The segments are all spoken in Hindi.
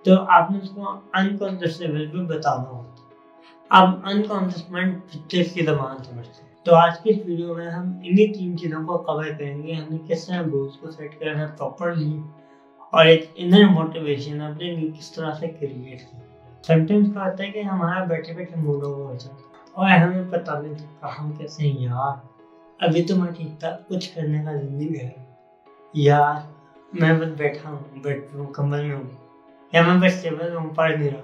तो आपने उसको अनकॉन्शियस लेवल पे बताना होता है। अब अनकॉन्शियस माइंड पिक्चर्स की ज़बान समझते हैं। तो आज की इस वीडियो में हम इन्हीं 3 चीज़ों को कवर करेंगे। हमने किस तरह गोल्स को सेट करना है प्रॉपरली और एक इनर मोटिवेशन अपने लिए किस तरह से क्रिएट करना। समटाइम्स क्या होता है कि हमारा बैठे-बैठे मूड ऑफ हो जाता है और हमें पता नहीं चलता हम कैसे हैं यार, अभी तो मैं ठीक था, कुछ करने का दिल नहीं है यार, मैं बस बैठा हूँ, बेड पे हूँ, कंबल में हूँ, या मैं बस टेबल में पढ़ नहीं रहा,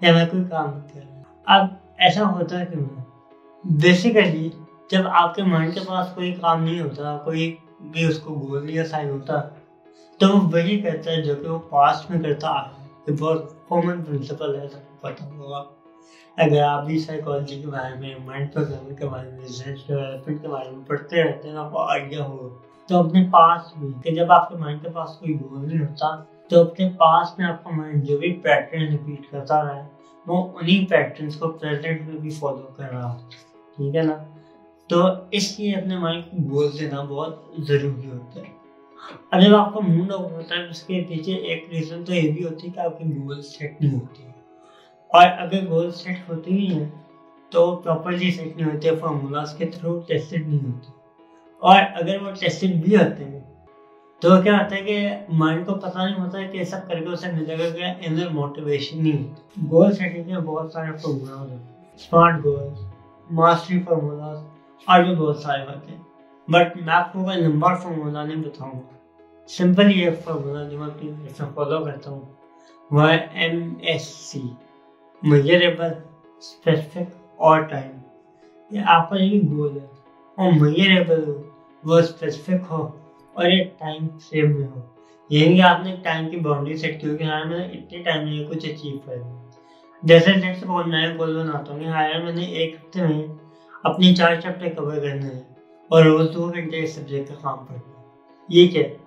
या मैं कोई काम नहीं कर रहा। अब ऐसा होता है क्यों? बेसिकली जब आपके माइंड के पास कोई काम नहीं होता, कोई भी उसको गोल नहीं असाइन होता, तो वो वही करता है जो कि वो पास्ट में करता आ रहा है। ये बहुत कॉमन प्रिंसिपल है, सबको पता होगा। अगर आप भी साइकोलॉजी के बारे में, माइंड प्रोग्रामिंग के बारे में, रिसर्च डेवलपमेंट के बारे में पढ़ते रहते हैं, आपको आइडिया होगा। तो अपने पास्ट में कि जब आपके माइंड के पास कोई गोल नहीं होता, तो अपने पास्ट में आपका माइंड जो भी पैटर्न रिपीट करता रहा है, वो उन्हीं पैटर्न्स को प्रेजेंट में भी फॉलो कर रहा होता है। ठीक है ना? तो इसलिए अपने माइंड को गोल देना बहुत ज़रूरी होता है। अब जब आपका मूड ऑफ होता है, उसके पीछे एक रीज़न तो ये भी होती है कि आपकी गोल सेट नहीं होती। और अगर गोल सेट होती ही है तो प्रॉपरली सेट नहीं होते, फार्मूलाज के थ्रू टेस्टेड नहीं होते। और अगर वो टेस्टेड भी होते हैं तो क्या होता है कि माइंड को पता नहीं होता है कि सब करके उसे मिलेगा क्या, इनर मोटिवेशन नहीं होती। गोल सेटिंग के बहुत सारे फार्मूलाज होते हैं, स्मार्ट गोल्स, मास्टरी फार्मूलाज और भी बहुत सारे होते हैं। बट मैं आपको कोई नंबर फार्मूला नहीं बताऊंगा। सिंपल ये फार्मूला जो मैं अपनी इसमें फॉलो करता हूँ वह है MSC, मेजरेबल, स्पेसिफिक और टाइम। ये आपका जो गोल है वो मेजरेबल हो, वो स्पेसिफिक हो और एक टाइम फ्रेम में हो। यही आपने टाइम की बाउंड्री सेट की हो कि हाँ मैंने इतने टाइम में कुछ अचीव करना। जैसे लेट्स सपोज मैं गोल बनाता हूँ हाँ यार मैंने एक हफ्ते में अपनी 4 चैप्टर कवर करने हैं और रोज 2 घंटे इस सब्जेक्ट का काम पढ़ना है। ये क्या है?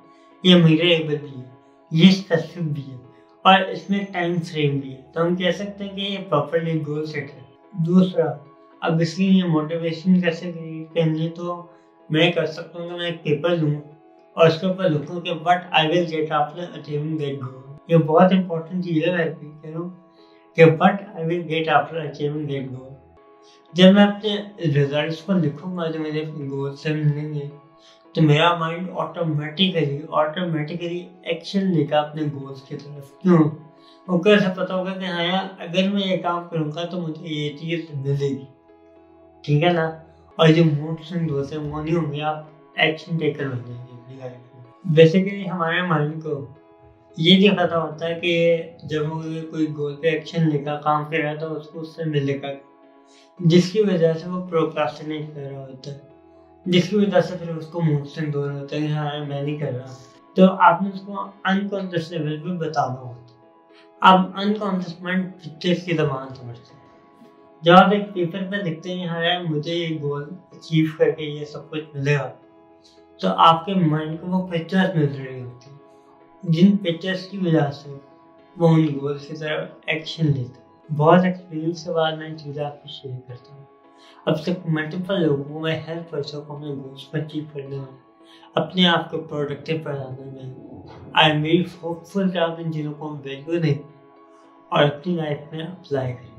ये मेजरेबल भी है, ये स्पेसिफिक भी है और इसमें टाइम फ्रेम भी है। तो हम कह सकते हैं कि ये प्रॉपरली गोल सेट है। दूसरा, अब इसकी ये मोटिवेशन कैसे क्रिएट करनी है, तो मैं कर सकता हूँ कि मैं एक पेपर लूँ और उसके ऊपर लिखूँ कि what I will get after achieving that goal. ये बहुत इंपॉर्टेंट चीज़ है, मैं रिपीट करूँ कि what I will get after achieving that goal. जब मैं अपने रिजल्ट्स को लिखूंगा जो मेरे गोल से मिलेंगे, तो मेरा माइंड ऑटोमेटिकली एक्शन लेगा अपने गोल्स की तरफ। क्यों? उनको ऐसा पता होगा कि हाँ यार अगर मैं ये काम करूँगा तो मुझे ये चीज़ मिलेगी। ठीक है ना? और जो मूड स्विंग होते हैं वो नहीं होंगे, आप एक्शन टेकर बन जाएंगे अपनी लाइफ में। बेसिकली हमारे माइंड को ये नहीं पता होता है कि जब वो कोई गोल पे एक्शन लेकर काम कर रहा है तो उसको उससे मिलेगा, जिसकी वजह से वो प्रोक्रास्टिनेट कर रहा होता है, जिसकी वजह से फिर उसको मूड स्विंग हो रहा होता है कि हाँ मैं नहीं कर रहा। तो आपने उसको अनकॉन्शियस लेवल पे बताना होता है। अब अनकॉन्शियस माइंड पिक्चर्स की ज़बान समझते हैं। जब आप एक पेपर पे लिखते हैं हाँ यार मुझे ये गोल अचीव करके ये सब कुछ मिलेगा, तो आपके माइंड को वो पिक्चर्स मिल रही होती है, जिन पिक्चर्स की वजह से वो उन गोल्स की तरफ एक्शन लेता है। बहुत एक्सपीरियंस के बाद मैं चीज़ें आपको शेयर करता हूँ। अब तक मल्टीपल लोगों को मैं हेल्प कर सकूँ अपने गोल्स को अचीव करने में, अपने आप को प्रोडक्टिव बनाने में। आई एम वेरी होपफुल कि आप इन चीज़ों को वैल्यू दें और अपनी लाइफ में अप्लाई करें।